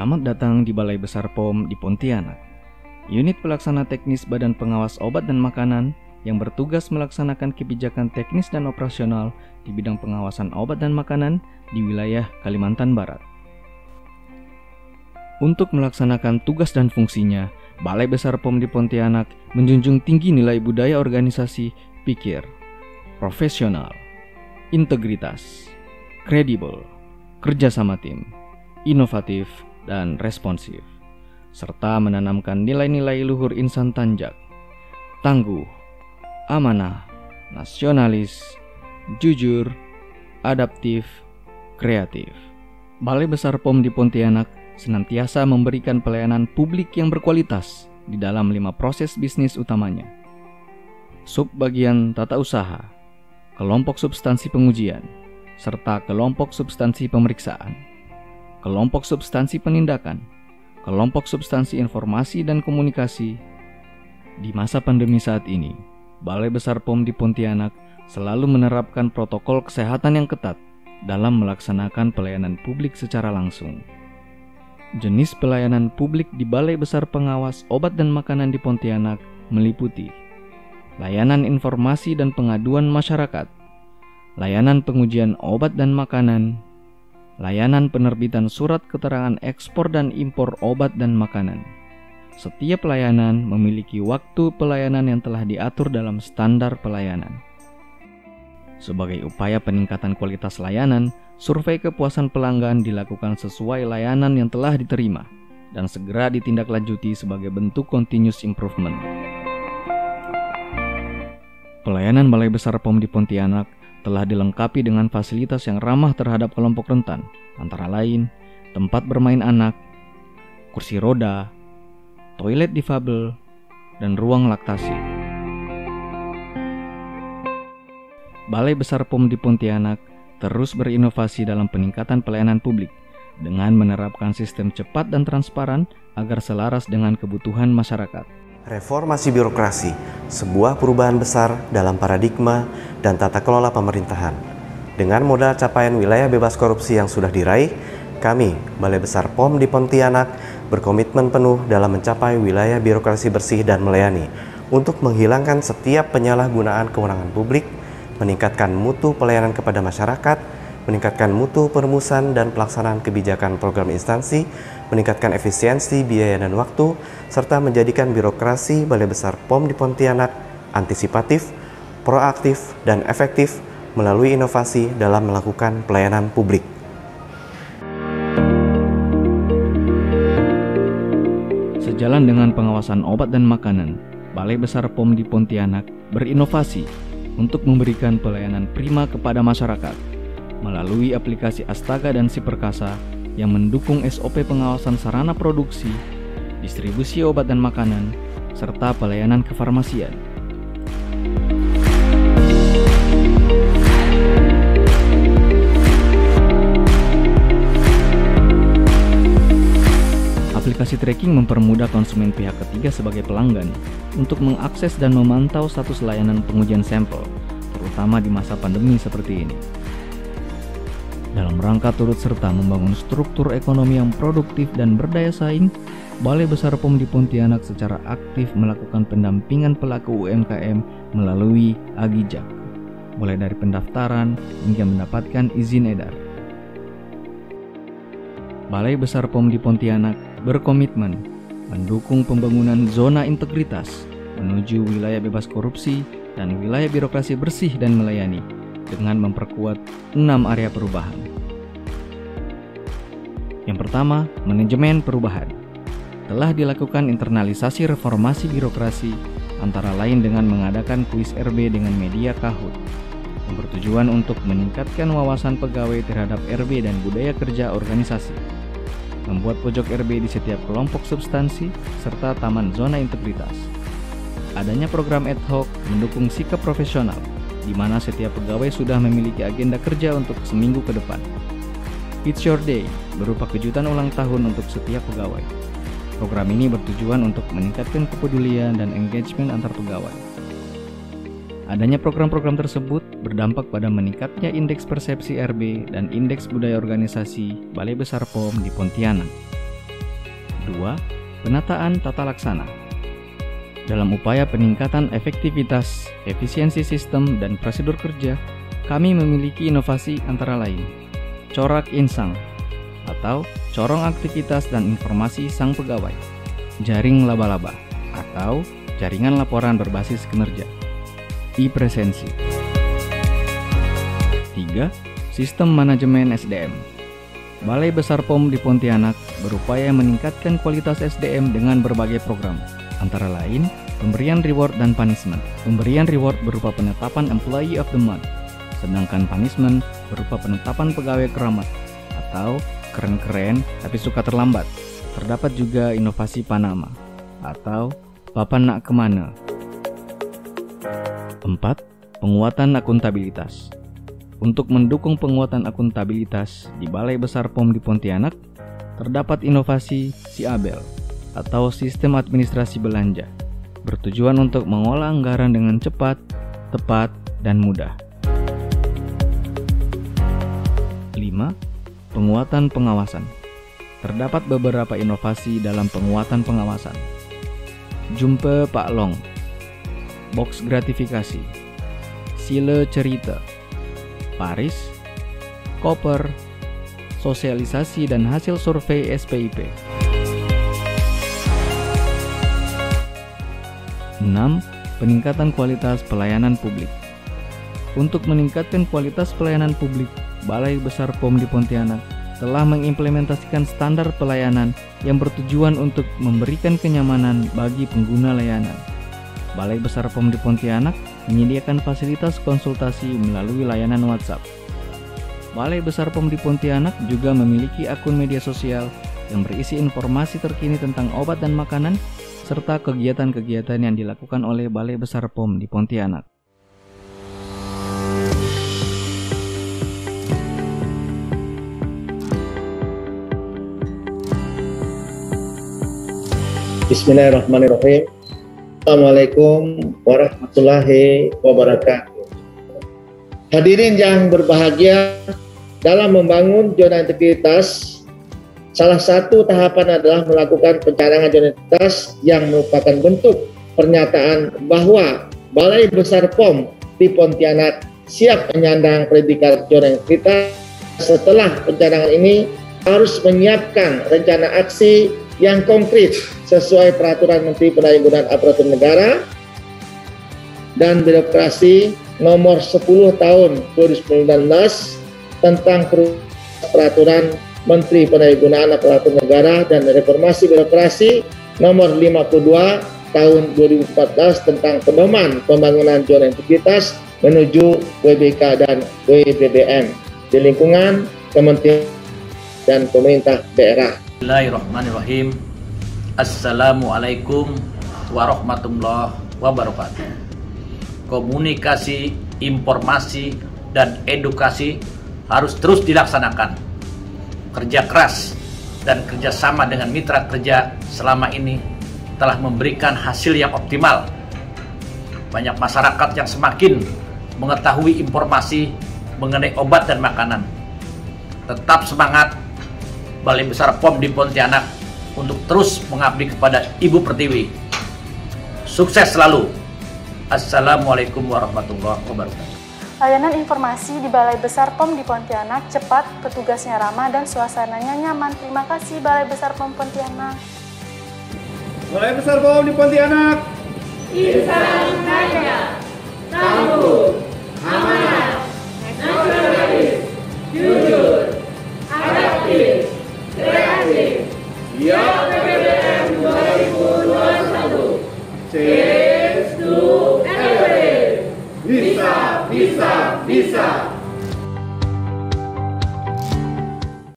Selamat datang di Balai Besar POM di Pontianak. Unit pelaksana teknis Badan Pengawas Obat dan Makanan yang bertugas melaksanakan kebijakan teknis dan operasional di bidang pengawasan obat dan makanan di wilayah Kalimantan Barat. Untuk melaksanakan tugas dan fungsinya, Balai Besar POM di Pontianak menjunjung tinggi nilai budaya organisasi, pikir, profesional, integritas, kredibel, kerja sama tim, inovatif, dan responsif, serta menanamkan nilai-nilai luhur insan tanjak, tangguh, amanah, nasionalis, jujur, adaptif, kreatif. Balai Besar POM di Pontianak senantiasa memberikan pelayanan publik yang berkualitas di dalam 5 proses bisnis utamanya. Subbagian tata usaha, kelompok substansi pengujian, serta kelompok substansi pemeriksaan, kelompok substansi penindakan, kelompok substansi informasi dan komunikasi. Di masa pandemi saat ini, Balai Besar POM di Pontianak selalu menerapkan protokol kesehatan yang ketat dalam melaksanakan pelayanan publik secara langsung. Jenis pelayanan publik di Balai Besar Pengawas Obat dan Makanan di Pontianak meliputi layanan informasi dan pengaduan masyarakat, layanan pengujian obat dan makanan, layanan penerbitan surat keterangan ekspor dan impor obat dan makanan. Setiap layanan memiliki waktu pelayanan yang telah diatur dalam standar pelayanan. Sebagai upaya peningkatan kualitas layanan, survei kepuasan pelanggan dilakukan sesuai layanan yang telah diterima dan segera ditindaklanjuti sebagai bentuk continuous improvement. Pelayanan Balai Besar POM di Pontianak telah dilengkapi dengan fasilitas yang ramah terhadap kelompok rentan, antara lain tempat bermain anak, kursi roda, toilet difabel, dan ruang laktasi. Balai Besar POM di Pontianak terus berinovasi dalam peningkatan pelayanan publik dengan menerapkan sistem cepat dan transparan agar selaras dengan kebutuhan masyarakat. Reformasi birokrasi, sebuah perubahan besar dalam paradigma dan tata kelola pemerintahan. Dengan modal capaian wilayah bebas korupsi yang sudah diraih, kami, Balai Besar POM di Pontianak, berkomitmen penuh dalam mencapai wilayah birokrasi bersih dan melayani untuk menghilangkan setiap penyalahgunaan kewenangan publik, meningkatkan mutu pelayanan kepada masyarakat, meningkatkan mutu perumusan dan pelaksanaan kebijakan program instansi, meningkatkan efisiensi biaya dan waktu, serta menjadikan birokrasi Balai Besar POM di Pontianak antisipatif, proaktif, dan efektif melalui inovasi dalam melakukan pelayanan publik. Sejalan dengan pengawasan obat dan makanan, Balai Besar POM di Pontianak berinovasi untuk memberikan pelayanan prima kepada masyarakat melalui aplikasi Astaga dan Siperkasa yang mendukung SOP pengawasan sarana produksi, distribusi obat dan makanan, serta pelayanan kefarmasian. Aplikasi tracking mempermudah konsumen pihak ketiga sebagai pelanggan untuk mengakses dan memantau status layanan pengujian sampel, terutama di masa pandemi seperti ini. Dalam rangka turut serta membangun struktur ekonomi yang produktif dan berdaya saing, Balai Besar POM di Pontianak secara aktif melakukan pendampingan pelaku UMKM melalui Agijak, mulai dari pendaftaran hingga mendapatkan izin edar. Balai Besar POM di Pontianak berkomitmen mendukung pembangunan zona integritas menuju wilayah bebas korupsi dan wilayah birokrasi bersih dan melayani dengan memperkuat 6 area perubahan. Yang pertama, manajemen perubahan. Telah dilakukan internalisasi reformasi birokrasi antara lain dengan mengadakan kuis RB dengan media Kahoot yang bertujuan untuk meningkatkan wawasan pegawai terhadap RB dan budaya kerja organisasi, membuat pojok RB di setiap kelompok substansi, serta taman zona integritas. Adanya program ad hoc mendukung sikap profesional, di mana setiap pegawai sudah memiliki agenda kerja untuk seminggu ke depan. It's Your Day berupa kejutan ulang tahun untuk setiap pegawai. Program ini bertujuan untuk meningkatkan kepedulian dan engagement antar pegawai. Adanya program-program tersebut berdampak pada meningkatnya indeks persepsi RB dan indeks budaya organisasi Balai Besar POM di Pontianak. 2. Penataan tata laksana. Dalam upaya peningkatan efektivitas, efisiensi sistem, dan prosedur kerja, kami memiliki inovasi antara lain Corak Insang atau corong aktivitas dan informasi sang pegawai, jaring laba-laba atau jaringan laporan berbasis kinerja, e-presensi. 3. Sistem manajemen SDM. Balai Besar POM di Pontianak berupaya meningkatkan kualitas SDM dengan berbagai program, antara lain pemberian reward dan punishment. Pemberian reward berupa penetapan Employee of the Month, sedangkan punishment berupa penetapan pegawai keramat atau keren-keren tapi suka terlambat. Terdapat juga inovasi Panama atau papan nak kemana. 4. Penguatan akuntabilitas. Untuk mendukung penguatan akuntabilitas di Balai Besar POM di Pontianak, terdapat inovasi SIABEL atau Sistem Administrasi Belanja, bertujuan untuk mengolah anggaran dengan cepat, tepat, dan mudah. 5. Penguatan pengawasan. Terdapat beberapa inovasi dalam penguatan pengawasan. Jumpa Pak Long, box gratifikasi, sile cerita, Paris, koper, sosialisasi dan hasil survei SPIP. 6. Peningkatan kualitas pelayanan publik. Untuk meningkatkan kualitas pelayanan publik, Balai Besar POM di Pontianak telah mengimplementasikan standar pelayanan yang bertujuan untuk memberikan kenyamanan bagi pengguna layanan. Balai Besar POM di Pontianak menyediakan fasilitas konsultasi melalui layanan WhatsApp. Balai Besar POM di Pontianak juga memiliki akun media sosial yang berisi informasi terkini tentang obat dan makanan, serta kegiatan-kegiatan yang dilakukan oleh Balai Besar POM di Pontianak. Bismillahirrahmanirrahim. Assalamualaikum warahmatullahi wabarakatuh. Hadirin yang berbahagia, dalam membangun zona integritas, salah satu tahapan adalah melakukan pencarangan zona integritas yang merupakan bentuk pernyataan bahwa Balai Besar POM di Pontianak siap menyandang predikat zona integritas. Setelah pencarangan ini harus menyiapkan rencana aksi yang konkret sesuai peraturan Menteri Pendaya-Gunaan Aparatur Negara dan Birokrasi nomor 10 tahun 2019 tentang peraturan Menteri Pendaya-Gunaan Aparatur Negara dan Reformasi Birokrasi nomor 52 tahun 2014 tentang pedoman pembangunan zona integritas menuju WBK dan WBBM di lingkungan Kementerian dan pemerintah daerah. Bismillahirrahmanirrahim. Assalamualaikum warahmatullahi wabarakatuh. Komunikasi, informasi, dan edukasi harus terus dilaksanakan. Kerja keras dan kerjasama dengan mitra kerja selama ini telah memberikan hasil yang optimal. Banyak masyarakat yang semakin mengetahui informasi mengenai obat dan makanan. Tetap semangat Balai Besar POM di Pontianak untuk terus mengabdi kepada Ibu Pertiwi. Sukses selalu. Assalamualaikum warahmatullahi wabarakatuh. Layanan informasi di Balai Besar POM di Pontianak cepat, petugasnya ramah, dan suasananya nyaman. Terima kasih Balai Besar POM Pontianak. Balai Besar POM di Pontianak. Insan Nanya, tangguh, amanah, nasionalis, jujur, adaptif, kreatif,